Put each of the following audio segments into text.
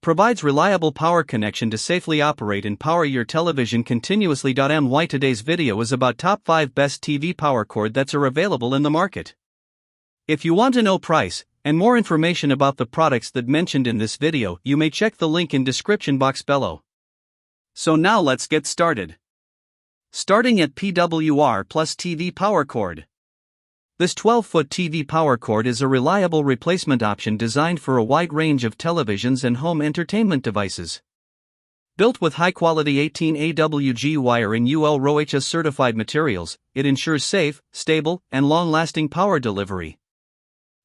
Provides reliable power connection to safely operate and power your television continuously. My today's video is about top 5 best TV power cord that are available in the market. If you want to know price and more information about the products that mentioned in this video, you may check the link in description box below. So now let's get started. Starting at PWR Plus TV Power Cord. This 12-foot TV power cord is a reliable replacement option designed for a wide range of televisions and home entertainment devices. Built with high-quality 18 AWG wire and UL RoHS certified materials, it ensures safe, stable, and long-lasting power delivery.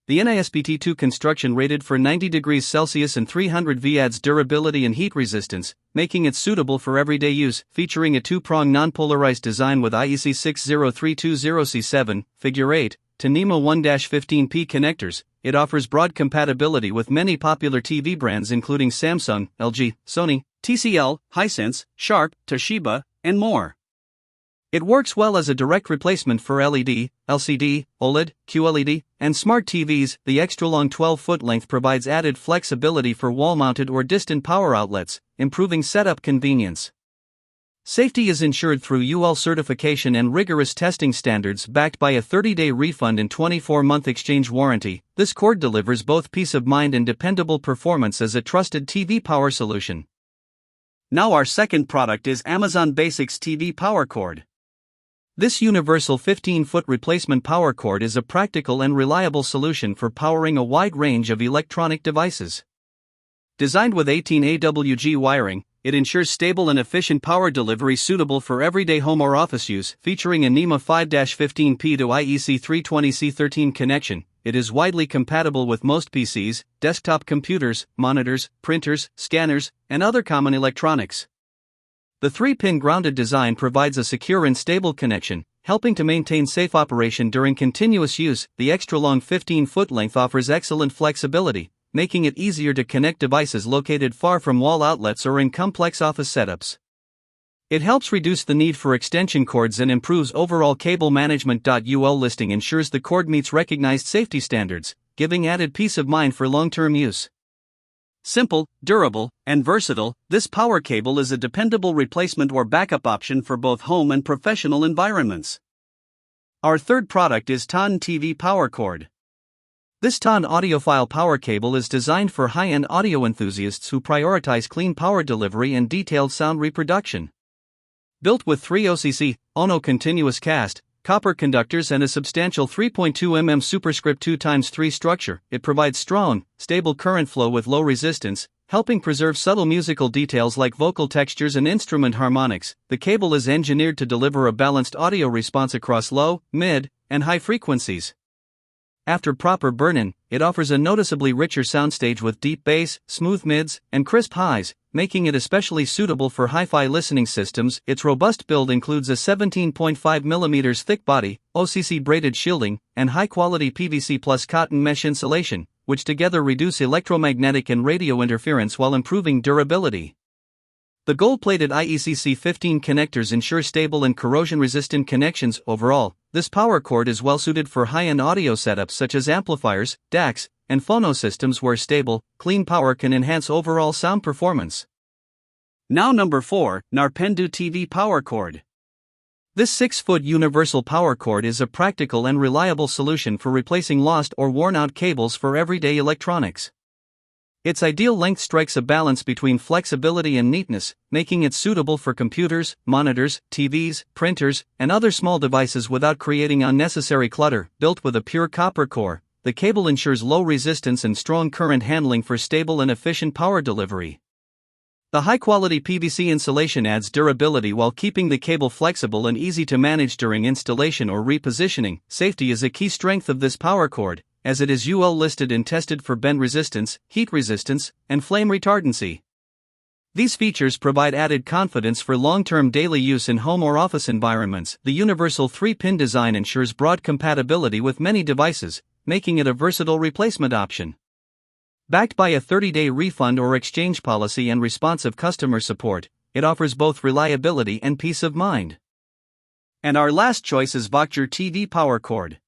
The NISPT2 construction rated for 90 degrees Celsius and 300 V adds durability and heat resistance, making it suitable for everyday use, featuring a two-prong non-polarized design with IEC C13 C7, Figure 8, to NEMA 1-15P connectors. It offers broad compatibility with many popular TV brands including Samsung, LG, Sony, TCL, Hisense, Sharp, Toshiba, and more. It works well as a direct replacement for LED, LCD, OLED, QLED, and Smart TVs. The extra-long 12-foot length provides added flexibility for wall-mounted or distant power outlets, improving setup convenience. Safety is ensured through UL certification and rigorous testing standards backed by a 30-day refund and 24-month exchange warranty. This cord delivers both peace of mind and dependable performance as a trusted TV power solution. Now our second product is Amazon Basics TV Power Cord. This universal 15-foot replacement power cord is a practical and reliable solution for powering a wide range of electronic devices. Designed with 18 AWG wiring, it ensures stable and efficient power delivery suitable for everyday home or office use. Featuring a NEMA 5-15P to IEC C13 connection, it is widely compatible with most PCs, desktop computers, monitors, printers, scanners, and other common electronics. The 3-pin grounded design provides a secure and stable connection, helping to maintain safe operation during continuous use. The extra-long 15-foot length offers excellent flexibility, making it easier to connect devices located far from wall outlets or in complex office setups. It helps reduce the need for extension cords and improves overall cable management. UL listing ensures the cord meets recognized safety standards, giving added peace of mind for long-term use. Simple, durable, and versatile, this power cable is a dependable replacement or backup option for both home and professional environments. Our third product is Todn TV Power Cord. This Todn Audiophile power cable is designed for high-end audio enthusiasts who prioritize clean power delivery and detailed sound reproduction. Built with 3 OCC, Ono continuous cast, copper conductors and a substantial 3.2 mm superscript 2x3 structure, it provides strong, stable current flow with low resistance, helping preserve subtle musical details like vocal textures and instrument harmonics. The cable is engineered to deliver a balanced audio response across low, mid, and high frequencies. After proper burn-in, it offers a noticeably richer soundstage with deep bass, smooth mids, and crisp highs, making it especially suitable for hi-fi listening systems. Its robust build includes a 17.5 mm thick body, OCC braided shielding, and high-quality PVC plus cotton mesh insulation, which together reduce electromagnetic and radio interference while improving durability. The gold-plated IEC C13 connectors ensure stable and corrosion-resistant connections. Overall, this power cord is well-suited for high-end audio setups such as amplifiers, DACs, and phono systems where stable, clean power can enhance overall sound performance. Now number 4, Narpendu TV Power Cord. This 6-foot universal power cord is a practical and reliable solution for replacing lost or worn-out cables for everyday electronics. Its ideal length strikes a balance between flexibility and neatness, making it suitable for computers, monitors, TVs, printers, and other small devices without creating unnecessary clutter. Built with a pure copper core, the cable ensures low resistance and strong current handling for stable and efficient power delivery. The high-quality PVC insulation adds durability while keeping the cable flexible and easy to manage during installation or repositioning. Safety is a key strength of this power cord, as it is UL listed and tested for bend resistance, heat resistance, and flame retardancy. These features provide added confidence for long-term daily use in home or office environments. The universal 3-pin design ensures broad compatibility with many devices, making it a versatile replacement option. Backed by a 30-day refund or exchange policy and responsive customer support, it offers both reliability and peace of mind. And our last choice is Vockjour TV Power Cord.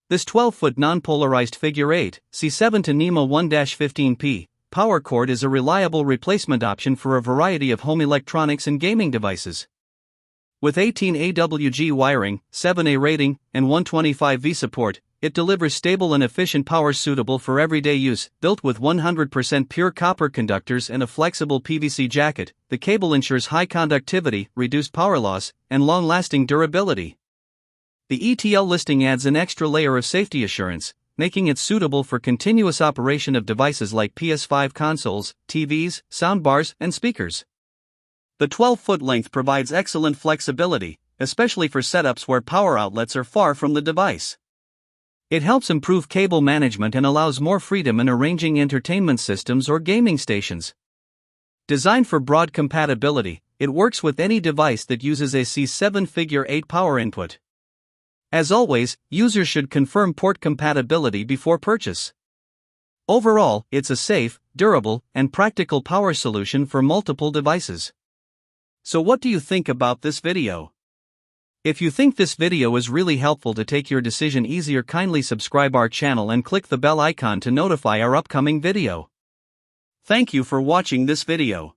This 12-foot non-polarized figure 8, C7 to NEMA 1-15P, Power Cord is a reliable replacement option for a variety of home electronics and gaming devices. With 18 AWG wiring, 7A rating, and 125V support, it delivers stable and efficient power suitable for everyday use. Built with 100% pure copper conductors and a flexible PVC jacket, the cable ensures high conductivity, reduced power loss, and long-lasting durability. The ETL listing adds an extra layer of safety assurance, making it suitable for continuous operation of devices like PS5 consoles, TVs, soundbars, and speakers. The 12-foot length provides excellent flexibility, especially for setups where power outlets are far from the device. It helps improve cable management and allows more freedom in arranging entertainment systems or gaming stations. Designed for broad compatibility, it works with any device that uses a C7-figure-8 power input. As always, users should confirm port compatibility before purchase. Overall, it's a safe, durable, and practical power solution for multiple devices. So what do you think about this video? If you think this video is really helpful to take your decision easier, kindly subscribe our channel and click the bell icon to notify our upcoming video. Thank you for watching this video.